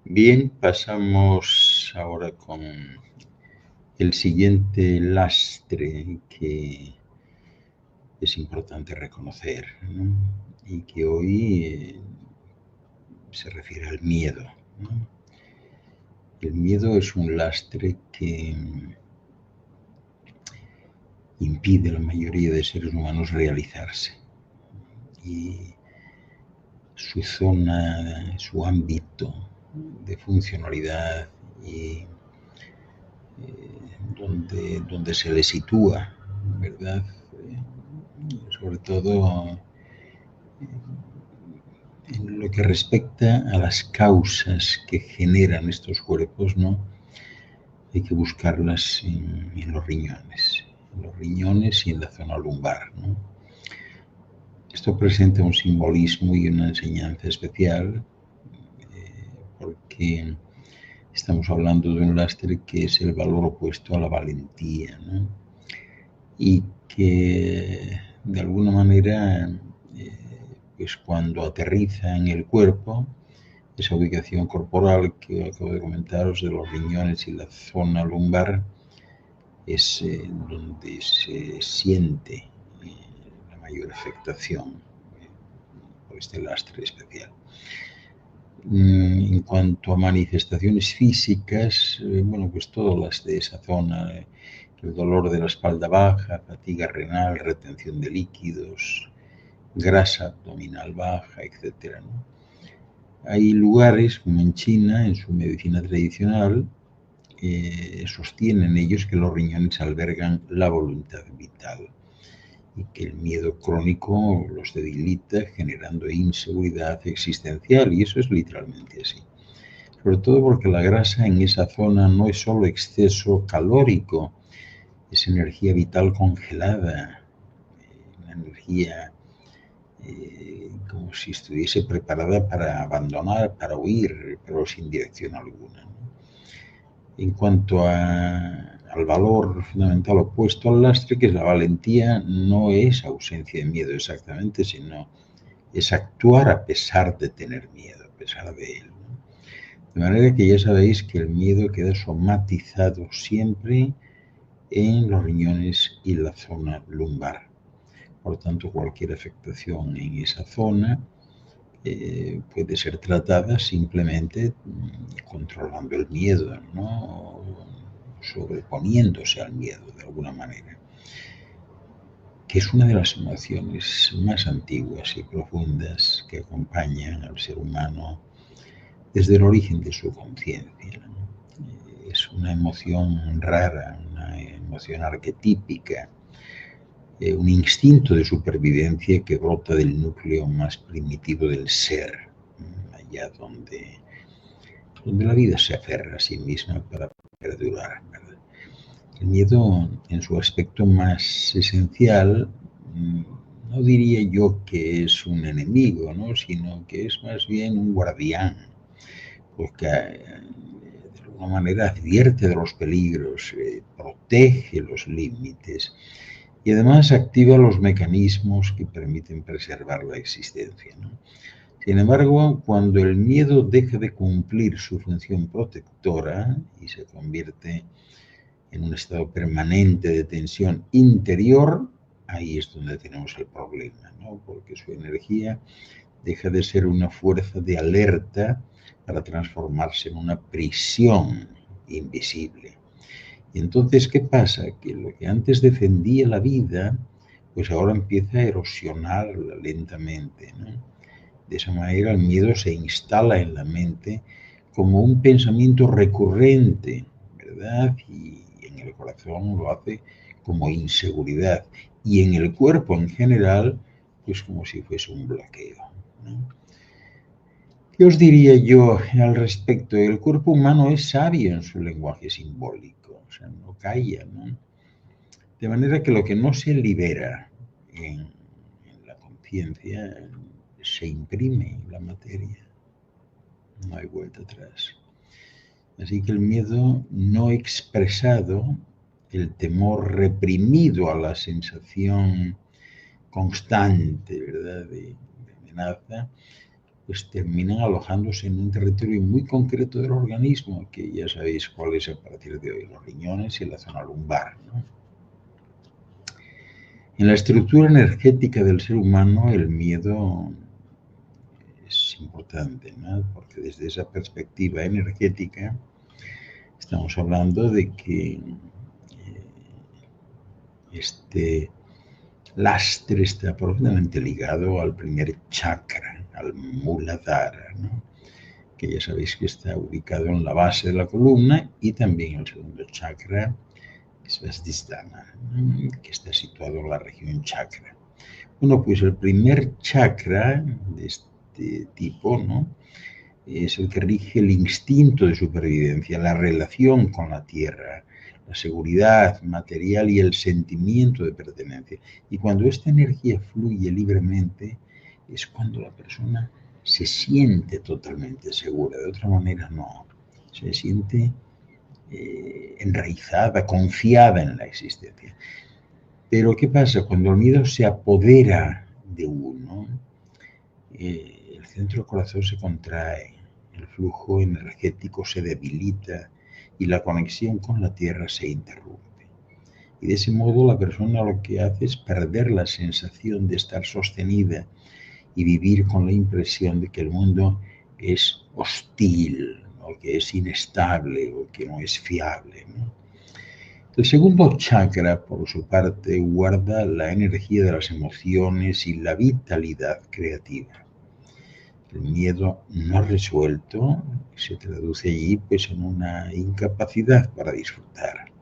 Bien, pasamos ahora con el siguiente lastre que es importante reconocer, ¿no? Y que hoy se refiere al miedo, ¿no? El miedo es un lastre que impide a la mayoría de seres humanos realizarse. Y su zona, su ámbito de funcionalidad y donde se le sitúa, ¿verdad? Sobre todo en lo que respecta a las causas que generan estos cuerpos, ¿no? Hay que buscarlas en los riñones y en la zona lumbar, ¿no? Esto presenta un simbolismo y una enseñanza especial porque estamos hablando de un lastre que es el valor opuesto a la valentía, ¿no? Y que de alguna manera, pues cuando aterriza en el cuerpo, esa ubicación corporal que acabo de comentaros de los riñones y la zona lumbar es donde se siente la mayor afectación por este lastre especial. En cuanto a manifestaciones físicas, bueno, pues todas las de esa zona, el dolor de la espalda baja, fatiga renal, retención de líquidos, grasa abdominal baja, etc., ¿no? Hay lugares, como en China, en su medicina tradicional, sostienen ellos que los riñones albergan la voluntad vital y que el miedo crónico los debilita, generando inseguridad existencial, y eso es literalmente así. Sobre todo porque la grasa en esa zona no es solo exceso calórico, es energía vital congelada, una energía como si estuviese preparada para abandonar, para huir, pero sin dirección alguna, ¿no? En cuanto al valor fundamental opuesto al lastre, que es la valentía, no es ausencia de miedo exactamente, sino es actuar a pesar de tener miedo, a pesar de él, ¿no? De manera que ya sabéis que el miedo queda somatizado siempre en los riñones y la zona lumbar. Por tanto, cualquier afectación en esa zona puede ser tratada simplemente controlando el miedo, ¿no? Sobreponiéndose al miedo de alguna manera, que es una de las emociones más antiguas y profundas que acompañan al ser humano desde el origen de su conciencia, ¿no? Es una emoción rara, una emoción arquetípica, un instinto de supervivencia que brota del núcleo más primitivo del ser, allá donde la vida se aferra a sí misma para perdurar, ¿verdad? El miedo, en su aspecto más esencial, no diría yo que es un enemigo, ¿no? Sino que es más bien un guardián, porque de alguna manera advierte de los peligros, protege los límites y además activa los mecanismos que permiten preservar la existencia, ¿no? Sin embargo, cuando el miedo deja de cumplir su función protectora y se convierte en un estado permanente de tensión interior, ahí es donde tenemos el problema, ¿no? Porque su energía deja de ser una fuerza de alerta para transformarse en una prisión invisible. Y entonces, ¿qué pasa? Que lo que antes defendía la vida, pues ahora empieza a erosionarla lentamente, ¿no? De esa manera el miedo se instala en la mente como un pensamiento recurrente, ¿verdad? Y en el corazón lo hace como inseguridad. Y en el cuerpo en general, pues como si fuese un bloqueo, ¿no? ¿Qué os diría yo al respecto? El cuerpo humano es sabio en su lenguaje simbólico, o sea, no calla, ¿no? De manera que lo que no se libera en la conciencia se imprime en la materia. No hay vuelta atrás. Así que el miedo no expresado, el temor reprimido a la sensación constante, ¿verdad?, de amenaza, pues terminan alojándose en un territorio muy concreto del organismo, que ya sabéis cuál es a partir de hoy, los riñones y la zona lumbar, ¿no? En la estructura energética del ser humano, el miedo es importante, ¿no? Porque desde esa perspectiva energética estamos hablando de que este lastre está profundamente ligado al primer chakra, al Muladhara, ¿no? Que ya sabéis que está ubicado en la base de la columna, y también el segundo chakra, que es Svastisthana, ¿no? Que está situado en la región chakra. Bueno, pues el primer chakra de este tipo, ¿no?, es el que rige el instinto de supervivencia, la relación con la tierra, la seguridad material y el sentimiento de pertenencia. Y cuando esta energía fluye libremente, es cuando la persona se siente totalmente segura. De otra manera, no. Se siente enraizada, confiada en la existencia. Pero ¿qué pasa? Cuando el miedo se apodera de uno, el centro del corazón se contrae, el flujo energético se debilita y la conexión con la tierra se interrumpe. Y de ese modo la persona lo que hace es perder la sensación de estar sostenida y vivir con la impresión de que el mundo es hostil, o que es inestable, o que no es fiable, ¿no? El segundo chakra, por su parte, guarda la energía de las emociones y la vitalidad creativa. El miedo no resuelto se traduce allí pues en una incapacidad para disfrutar,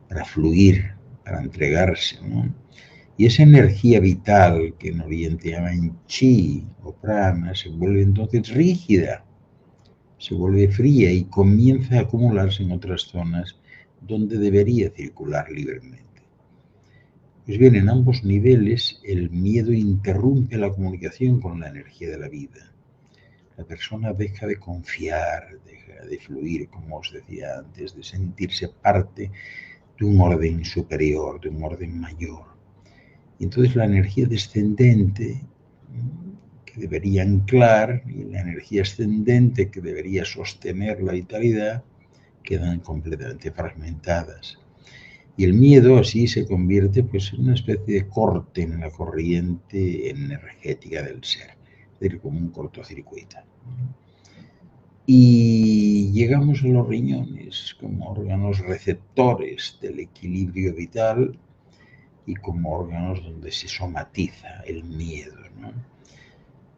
para fluir, para entregarse, ¿no? Y esa energía vital que en Oriente llaman chi o prana se vuelve entonces rígida, se vuelve fría y comienza a acumularse en otras zonas donde debería circular libremente. Pues bien, en ambos niveles el miedo interrumpe la comunicación con la energía de la vida. La persona deja de confiar, deja de fluir, como os decía antes, de sentirse parte de un orden superior, de un orden mayor. Y entonces la energía descendente, que debería anclar, y la energía ascendente, que debería sostener la vitalidad, quedan completamente fragmentadas. Y el miedo así se convierte pues, en una especie de corte en la corriente energética del ser, es decir, como un cortocircuito. Y llegamos a los riñones como órganos receptores del equilibrio vital y como órganos donde se somatiza el miedo, ¿no?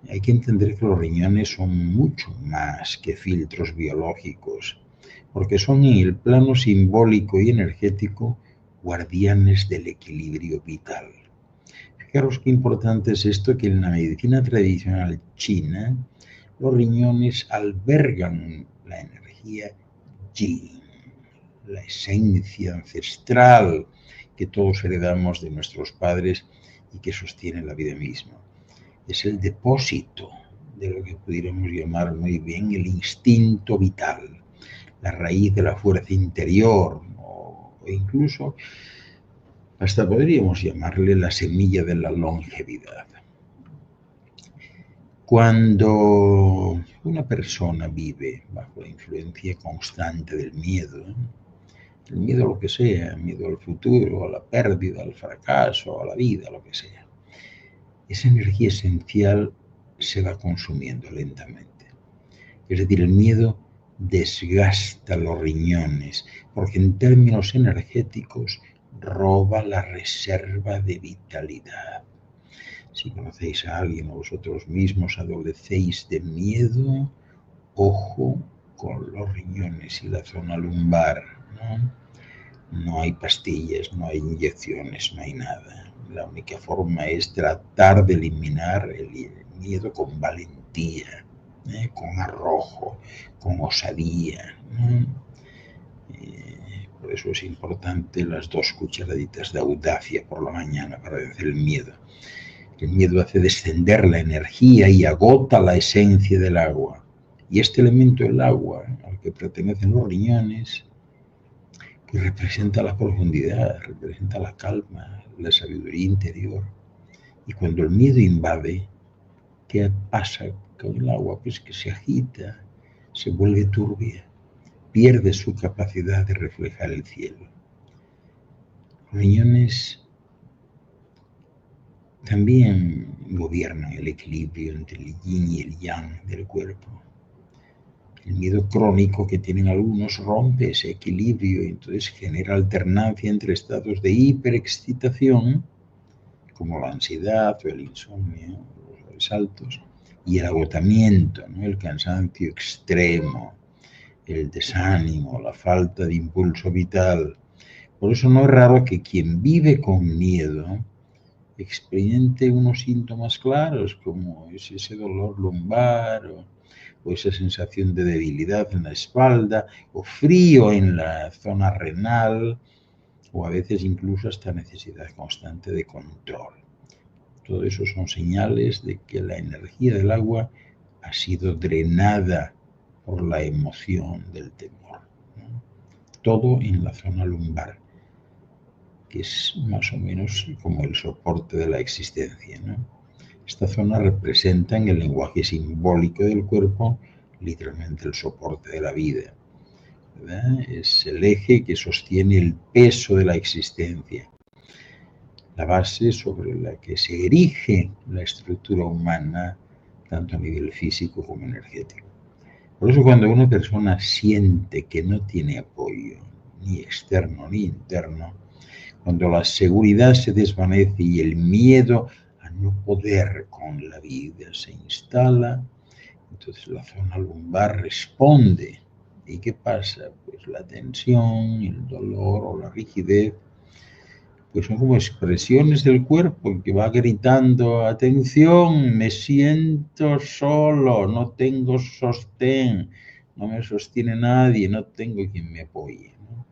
Hay que entender que los riñones son mucho más que filtros biológicos, porque son en el plano simbólico y energético guardianes del equilibrio vital. Fijaros qué importante es esto, que en la medicina tradicional china los riñones albergan la energía yin, la esencia ancestral que todos heredamos de nuestros padres y que sostiene la vida misma. Es el depósito de lo que pudiéramos llamar muy bien el instinto vital, la raíz de la fuerza interior, o incluso hasta podríamos llamarle la semilla de la longevidad. Cuando una persona vive bajo la influencia constante del miedo, el miedo a lo que sea, miedo al futuro, a la pérdida, al fracaso, a la vida, lo que sea, esa energía esencial se va consumiendo lentamente. Es decir, el miedo desgasta los riñones, porque en términos energéticos roba la reserva de vitalidad. Si conocéis a alguien o vosotros mismos adolecéis de miedo, ojo con los riñones y la zona lumbar, ¿no? No hay pastillas, no hay inyecciones, no hay nada. La única forma es tratar de eliminar el miedo con valentía, con arrojo, con osadía, ¿no? Por eso es importante las 2 cucharaditas de audacia por la mañana para vencer el miedo. El miedo hace descender la energía y agota la esencia del agua. Y este elemento, el agua, al que pertenecen los riñones, pues representa la profundidad, representa la calma, la sabiduría interior. Y cuando el miedo invade, ¿qué pasa con el agua, pues que se agita, se vuelve turbia, pierde su capacidad de reflejar el cielo. Los riñones también gobiernan el equilibrio entre el yin y el yang del cuerpo. El miedo crónico que tienen algunos rompe ese equilibrio y entonces genera alternancia entre estados de hiperexcitación, como la ansiedad o el insomnio, los sobresaltos, y el agotamiento, ¿no? El cansancio extremo, el desánimo, la falta de impulso vital. Por eso no es raro que quien vive con miedo experimente unos síntomas claros, como es ese dolor lumbar o esa sensación de debilidad en la espalda, o frío en la zona renal, o a veces incluso hasta necesidad constante de control. Todo eso son señales de que la energía del agua ha sido drenada por la emoción del temor, ¿no? Todo en la zona lumbar, que es más o menos como el soporte de la existencia, ¿no? Esta zona representa en el lenguaje simbólico del cuerpo literalmente el soporte de la vida, ¿verdad? Es el eje que sostiene el peso de la existencia, la base sobre la que se erige la estructura humana, tanto a nivel físico como energético. Por eso cuando una persona siente que no tiene apoyo, ni externo ni interno, cuando la seguridad se desvanece y el miedo a no poder con la vida se instala, entonces la zona lumbar responde. ¿Y qué pasa? Pues la tensión, el dolor o la rigidez, pues son como expresiones del cuerpo que va gritando: atención, me siento solo, no tengo sostén, no me sostiene nadie, no tengo quien me apoye, ¿no?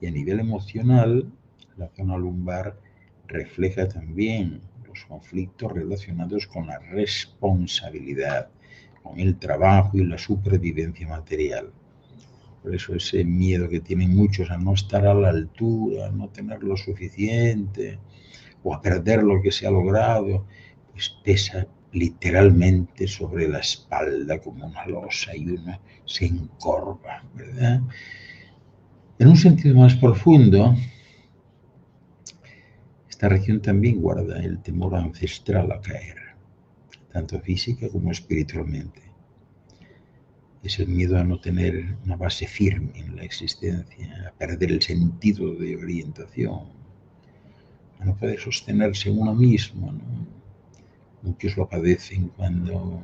Y a nivel emocional, la zona lumbar refleja también los conflictos relacionados con la responsabilidad, con el trabajo y la supervivencia material. Por eso ese miedo que tienen muchos a no estar a la altura, a no tener lo suficiente o a perder lo que se ha logrado, pues pesa literalmente sobre la espalda como una losa y uno se encorva, ¿verdad? En un sentido más profundo, esta región también guarda el temor ancestral a caer, tanto física como espiritualmente. Es el miedo a no tener una base firme en la existencia, a perder el sentido de orientación, a no poder sostenerse en uno mismo, ¿no? Muchos lo padecen cuando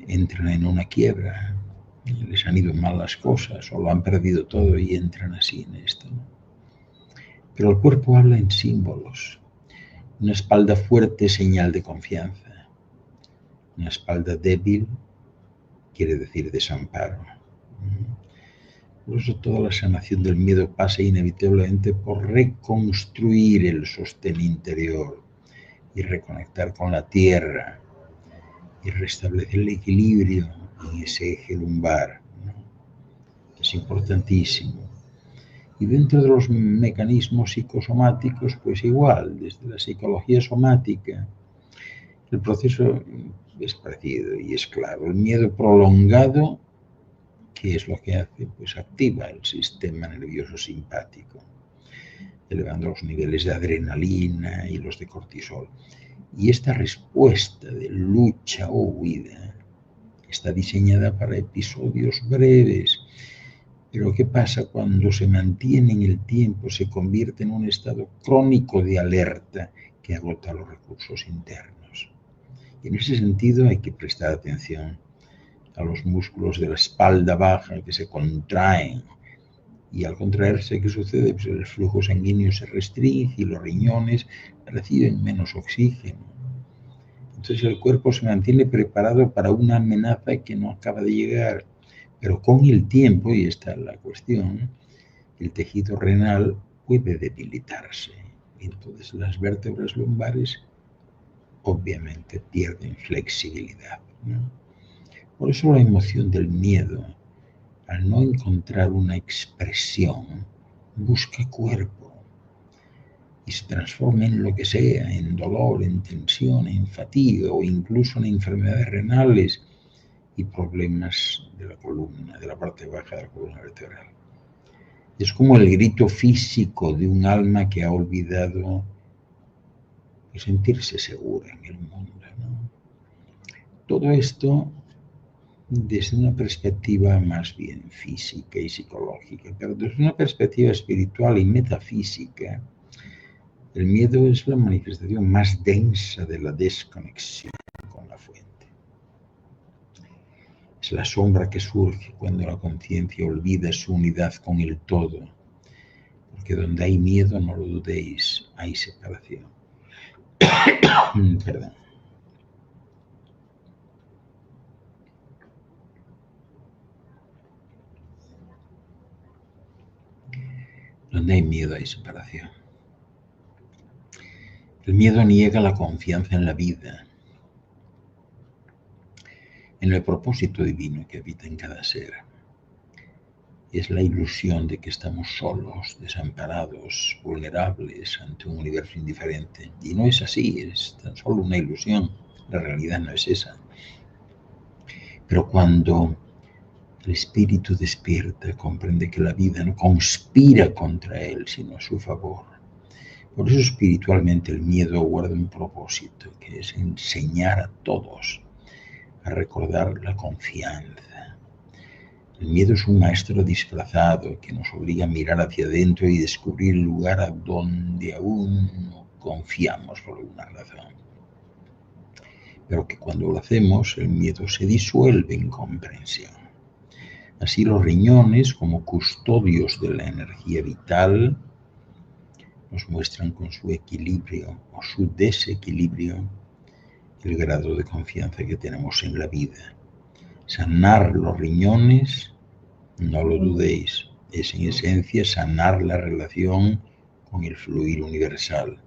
entran en una quiebra, les han ido mal las cosas o lo han perdido todo y entran así en esto, ¿no? Pero el cuerpo habla en símbolos. Una espalda fuerte es señal de confianza. Una espalda débil quiere decir desamparo. Por eso toda la sanación del miedo pasa inevitablemente por reconstruir el sostén interior y reconectar con la tierra y restablecer el equilibrio en ese eje lumbar, ¿no? Es importantísimo. Y dentro de los mecanismos psicosomáticos, pues igual, desde la psicología somática, el proceso es parecido y es claro. El miedo prolongado, ¿qué es lo que hace? Pues activa el sistema nervioso simpático, elevando los niveles de adrenalina y los de cortisol. Y esta respuesta de lucha o huida está diseñada para episodios breves. Pero ¿qué pasa cuando se mantiene en el tiempo? Se convierte en un estado crónico de alerta que agota los recursos internos. Y en ese sentido hay que prestar atención a los músculos de la espalda baja que se contraen. Y al contraerse, ¿qué sucede? Pues el flujo sanguíneo se restringe y los riñones reciben menos oxígeno. Entonces el cuerpo se mantiene preparado para una amenaza que no acaba de llegar. Pero con el tiempo, y esta es la cuestión, el tejido renal puede debilitarse. Entonces las vértebras lumbares obviamente pierden flexibilidad, ¿no? Por eso la emoción del miedo, al no encontrar una expresión, busca cuerpo. y se transforma en lo que sea, en dolor, en tensión, en fatiga o incluso en enfermedades renales y problemas de la columna, de la parte baja de la columna vertebral. Es como el grito físico de un alma que ha olvidado sentirse segura en el mundo, ¿no? Todo esto desde una perspectiva más bien física y psicológica, pero desde una perspectiva espiritual y metafísica, el miedo es la manifestación más densa de la desconexión con la fuente. Es la sombra que surge cuando la conciencia olvida su unidad con el todo, porque donde hay miedo, no lo dudéis, hay separación. Perdón. Donde hay miedo, hay separación. El miedo niega la confianza en la vida, en el propósito divino que habita en cada ser. Es la ilusión de que estamos solos, desamparados, vulnerables ante un universo indiferente. Y no es así, es tan solo una ilusión. La realidad no es esa. Pero cuando el espíritu despierta, comprende que la vida no conspira contra él, sino a su favor. Por eso espiritualmente el miedo guarda un propósito, que es enseñar a todos a recordar la confianza. El miedo es un maestro disfrazado que nos obliga a mirar hacia adentro y descubrir el lugar a donde aún no confiamos por alguna razón. Pero que cuando lo hacemos, el miedo se disuelve en comprensión. Así los riñones, como custodios de la energía vital, nos muestran con su equilibrio o su desequilibrio el grado de confianza que tenemos en la vida. Sanar los riñones, no lo dudéis, es en esencia sanar la relación con el fluir universal.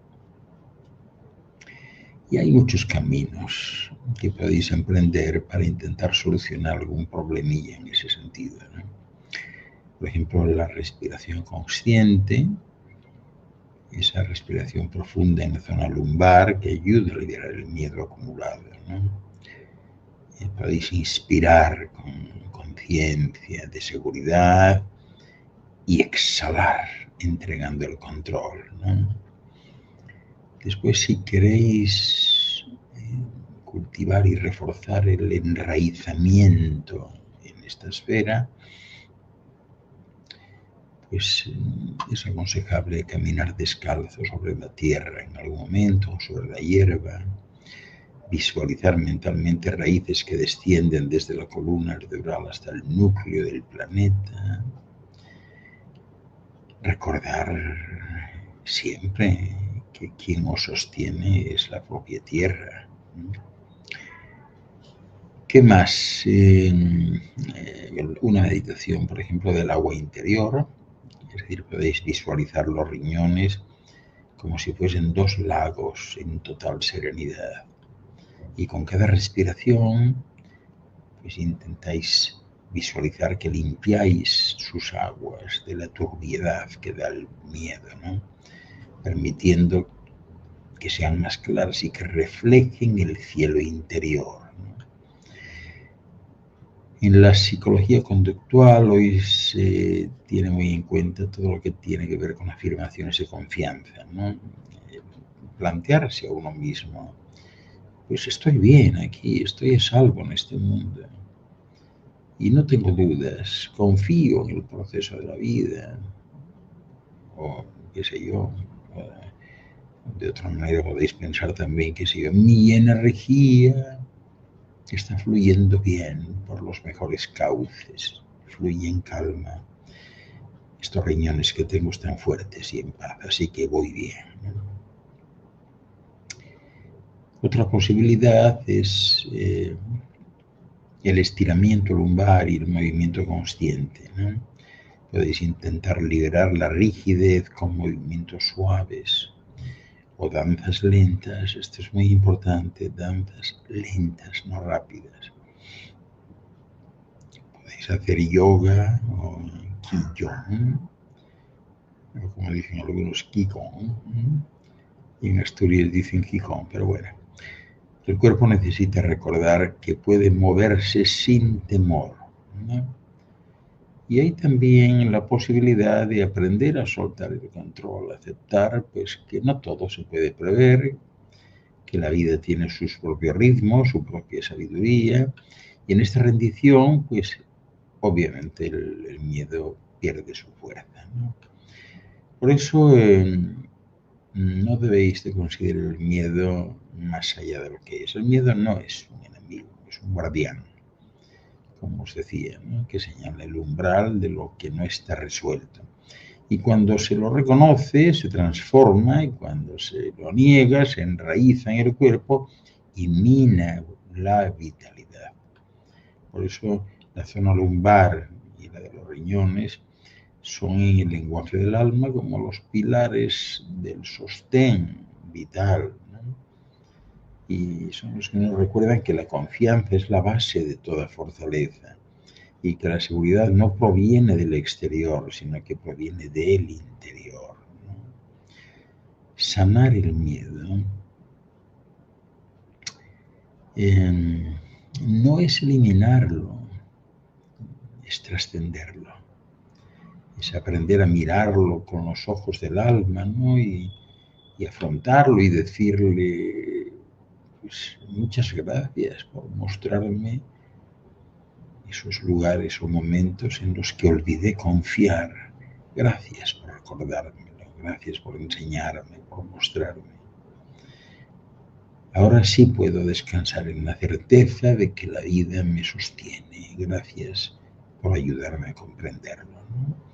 Y hay muchos caminos que podéis emprender para intentar solucionar algún problemilla en ese sentido, ¿no? Por ejemplo, la respiración consciente, esa respiración profunda en la zona lumbar que ayuda a liberar el miedo acumulado, ¿no? Podéis inspirar con conciencia de seguridad y exhalar entregando el control, ¿no? Después, si queréis cultivar y reforzar el enraizamiento en esta esfera, pues es aconsejable caminar descalzo sobre la tierra en algún momento, o sobre la hierba, visualizar mentalmente raíces que descienden desde la columna vertebral hasta el núcleo del planeta, recordar siempre que quien os sostiene es la propia tierra. ¿Qué más? Una meditación, por ejemplo, del agua interior, es decir, podéis visualizar los riñones como si fuesen dos lagos en total serenidad. Y con cada respiración, pues intentáis visualizar que limpiáis sus aguas de la turbiedad que da el miedo, ¿no? Permitiendo que sean más claras y que reflejen el cielo interior, ¿no? En la psicología conductual hoy se tiene muy en cuenta todo lo que tiene que ver con afirmaciones de confianza, ¿no? Plantearse a uno mismo, pues estoy bien aquí, estoy a salvo en este mundo y no tengo dudas, confío en el proceso de la vida, o qué sé yo. De otra manera podéis pensar también que si mi energía está fluyendo bien por los mejores cauces, fluye en calma. Estos riñones que tengo están fuertes y en paz, así que voy bien, ¿no? Otra posibilidad es el estiramiento lumbar y el movimiento consciente, ¿no? Podéis intentar liberar la rigidez con movimientos suaves o danzas lentas. Esto es muy importante, danzas lentas, no rápidas. Podéis hacer yoga o qigong, o como dicen algunos, Qigong. Y en Asturias dicen Qigong, pero bueno. El cuerpo necesita recordar que puede moverse sin temor, ¿no? Y hay también la posibilidad de aprender a soltar el control, aceptar pues que no todo se puede prever, que la vida tiene sus propios ritmos, su propia sabiduría, y en esta rendición, pues obviamente el miedo pierde su fuerza, ¿no? Por eso no debéis de considerar el miedo más allá de lo que es. El miedo no es un enemigo, es un guardián, como os decía, ¿no? Que señala el umbral de lo que no está resuelto. Y cuando se lo reconoce, se transforma, y cuando se lo niega, se enraiza en el cuerpo y mina la vitalidad. Por eso la zona lumbar y la de los riñones son en el lenguaje del alma como los pilares del sostén vital, ¿no? Y son los que nos recuerdan que la confianza es la base de toda fortaleza y que la seguridad no proviene del exterior, sino que proviene del interior, ¿no? Sanar el miedo no es eliminarlo, es trascenderlo, es aprender a mirarlo con los ojos del alma, ¿no? Y afrontarlo y decirle pues, muchas gracias por mostrarme esos lugares o momentos en los que olvidé confiar. Gracias por recordármelo, gracias por enseñarme, por mostrarme. Ahora sí puedo descansar en la certeza de que la vida me sostiene. Gracias por ayudarme a comprenderlo, ¿no?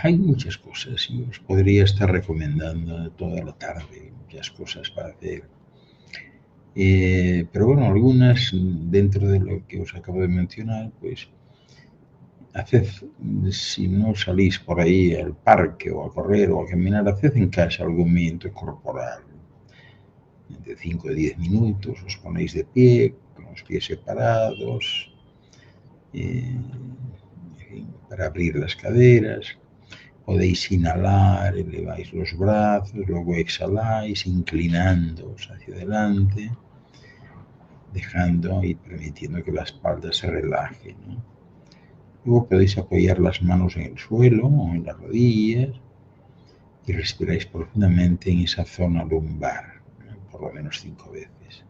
Hay muchas cosas y os podría estar recomendando toda la tarde muchas cosas para hacer. Pero bueno, algunas dentro de lo que os acabo de mencionar, pues haced, si no salís por ahí al parque o a correr o a caminar, haced en casa algún movimiento corporal. De 5 a 10 minutos os ponéis de pie, con los pies separados, para abrir las caderas. Podéis inhalar, eleváis los brazos, luego exhaláis, inclinándoos hacia adelante, dejando y permitiendo que la espalda se relaje, ¿no? Luego podéis apoyar las manos en el suelo o en las rodillas y respiráis profundamente en esa zona lumbar, ¿no? Por lo menos 5 veces.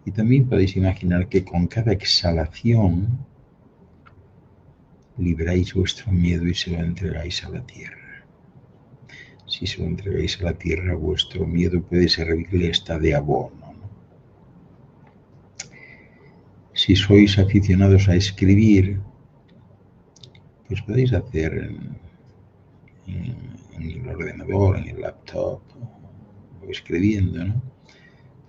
Y también podéis imaginar que con cada exhalación liberáis vuestro miedo y se lo entregáis a la tierra. Si se lo entregáis a la tierra, vuestro miedo puede servirle hasta de abono, ¿no? Si sois aficionados a escribir, pues podéis hacer en el ordenador, en el laptop, o escribiendo, ¿no?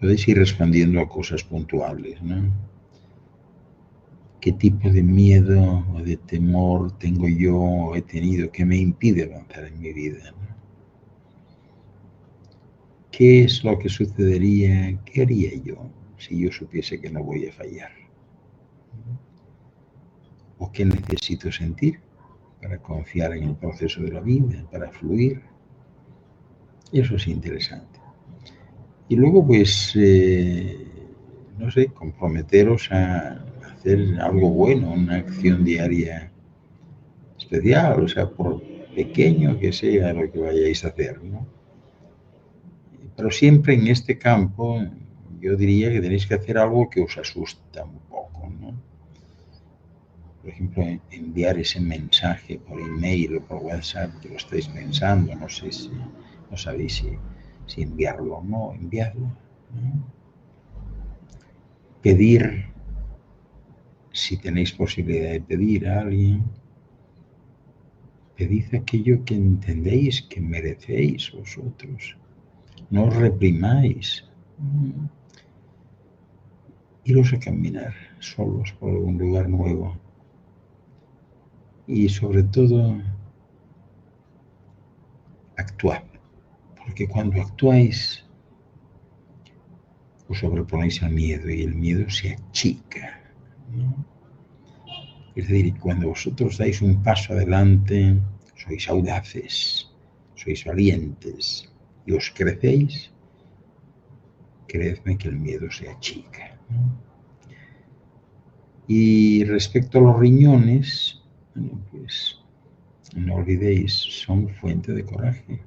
Podéis ir respondiendo a cosas puntuales, ¿no? ¿Qué tipo de miedo o de temor tengo yo o he tenido que me impide avanzar en mi vida, ¿no? ¿Qué es lo que sucedería? ¿Qué haría yo si yo supiese que no voy a fallar? ¿O qué necesito sentir para confiar en el proceso de la vida, para fluir? Eso es interesante. Y luego, pues, no sé, comprometeros a hacer algo bueno, una acción diaria especial, o sea, por pequeño que sea lo que vayáis a hacer, ¿no? Pero siempre en este campo, yo diría que tenéis que hacer algo que os asusta un poco, ¿no? Por ejemplo, enviar ese mensaje por email o por WhatsApp que lo estáis pensando, no sé si, no sabéis si enviarlo o no, enviarlo, ¿no? Pedir, si tenéis posibilidad de pedir a alguien, pedid aquello que entendéis que merecéis vosotros. No os reprimáis. Iros a caminar solos por algún lugar nuevo. Y sobre todo, actuad. Porque cuando actuáis, os sobreponéis al miedo y el miedo se achica, ¿no? Es decir, cuando vosotros dais un paso adelante, sois audaces, sois valientes y os crecéis, creedme que el miedo se achica, ¿no? Y respecto a los riñones, bueno, pues no olvidéis, son fuente de coraje.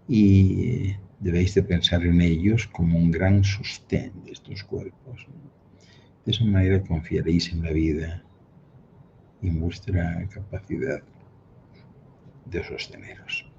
Y debéis de pensar en ellos como un gran sostén de estos cuerpos, ¿no? De esa manera confiaréis en la vida y en vuestra capacidad de sosteneros.